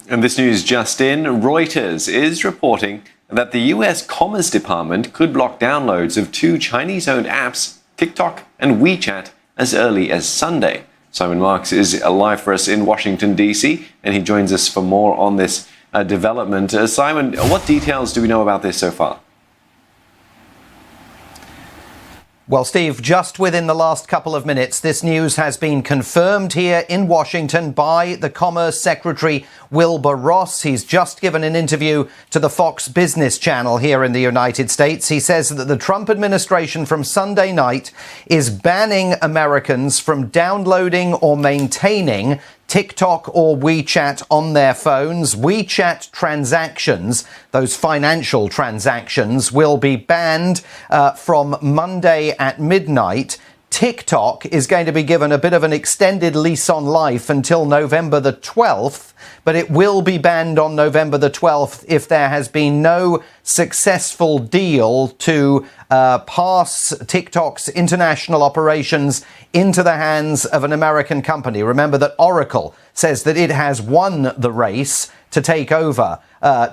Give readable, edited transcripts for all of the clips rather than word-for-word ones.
And this news just in, Reuters is reporting that the US Commerce Department could block downloads of two Chinese-owned apps, TikTok and WeChat, as early as Sunday. Simon Marks is live for us in Washington, D.C., and he joins us for more on this development. Simon, what details do we know about this so far? Well, Steve, just within the last couple of minutes, this news has been confirmed here in Washington by the Commerce Secretary, Wilbur Ross. He's just given an interview to the Fox Business Channel here in the United States. He says that the Trump administration from Sunday night is banning Americans from downloading or maintaining TikTok or WeChat on their phones. WeChat transactions, those financial transactions, will be banned from Monday at midnight. TikTok is going to be given a bit of an extended lease on life until November the 12th, but it will be banned on November the 12th if there has been no successful deal to pass TikTok's international operations into the hands of an American company. Remember that Oracle says that it has won the race to take over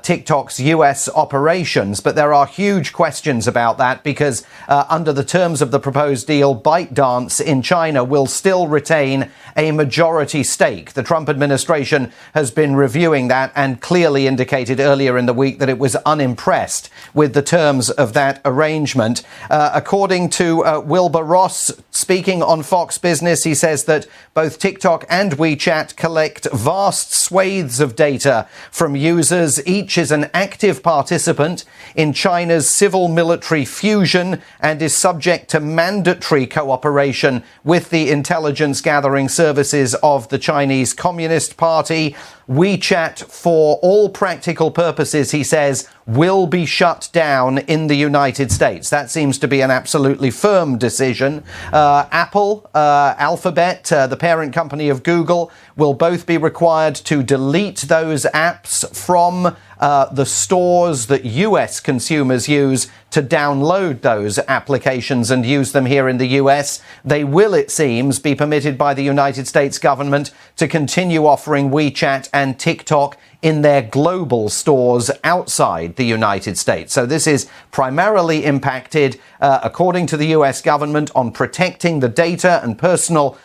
TikTok's US operations. But there are huge questions about that because under the terms of the proposed deal, ByteDance in China will still retain a majority stake. The Trump administration has been reviewing that and clearly indicated earlier in the week that it was unimpressed with the terms of that arrangement. According to Wilbur Ross, speaking on Fox Business, he says that both TikTok and WeChat collect vast swathes of data from users. Each is an active participant in China's civil-military fusion and is subject to mandatory cooperation with the intelligence gathering services of the Chinese Communist Party. WeChat, for all practical purposes, he says, will be shut down in the United States. That seems to be an absolutely firm decision. Apple, Alphabet, the parent company of Google, will both be required to delete those apps from the stores that US consumers use to download those applications and use them here in the US. They will, it seems, be permitted by the United States government to continue offering WeChat and TikTok in their global stores outside the United States. So this is primarily impacted, according to the US government, on protecting the data and personal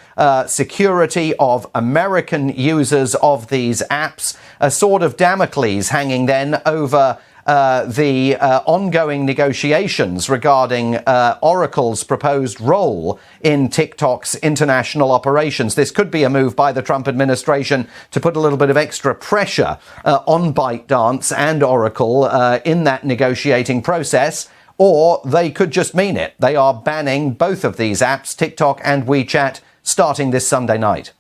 security of American users of these apps. A sword of Damocles hanging then over the ongoing negotiations regarding Oracle's proposed role in TikTok's international operations. This could be a move by the Trump administration to put a little bit of extra pressure on ByteDance and Oracle in that negotiating process, or they could just mean it. They are banning both of these apps, TikTok and WeChat, starting this Sunday night.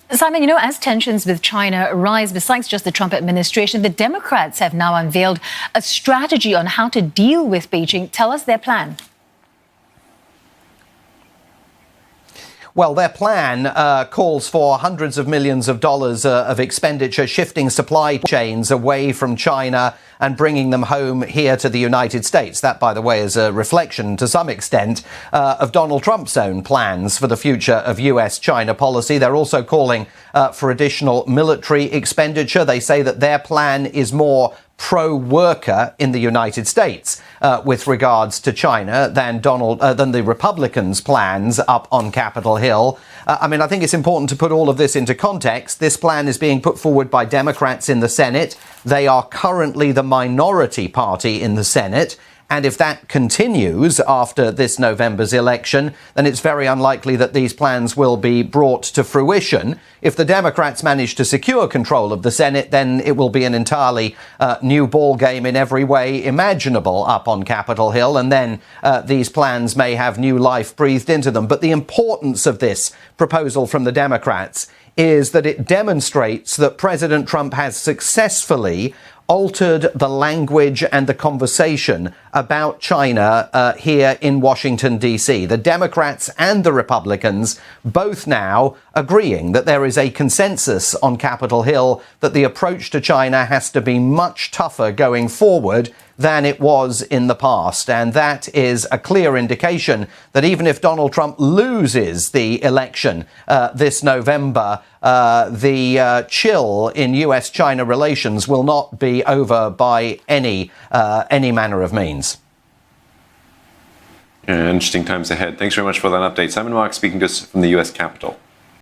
Simon, as tensions with China rise, besides just the Trump administration, the Democrats have now unveiled a strategy on how to deal with Beijing. Tell us their plan. Well, their plan calls for hundreds of millions of dollars of expenditure, shifting supply chains away from China and bringing them home here to the United States. That, by the way, is a reflection to some extent of Donald Trump's own plans for the future of US-China policy. They're also calling for additional military expenditure. They say that their plan is more pro-worker in the United States with regards to China than the Republicans' plans up on Capitol Hill. I think it's important to put all of this into context. This plan is being put forward by Democrats in the Senate. They are currently the minority party in the Senate. And if that continues after this November's election, then it's very unlikely that these plans will be brought to fruition. If the Democrats manage to secure control of the Senate, then it will be an entirely new ballgame in every way imaginable up on Capitol Hill. And then these plans may have new life breathed into them. But the importance of this proposal from the Democrats is that it demonstrates that President Trump has successfully altered the language and the conversation about China here in Washington, D.C. The Democrats and the Republicans both now agreeing that there is a consensus on Capitol Hill that the approach to China has to be much tougher going forward than it was in the past. And that is a clear indication that even if Donald Trump loses the election this November, the chill in US-China relations will not be over by any manner of means. Interesting times ahead. Thanks very much for that update. Simon Mark speaking to us from the US Capitol.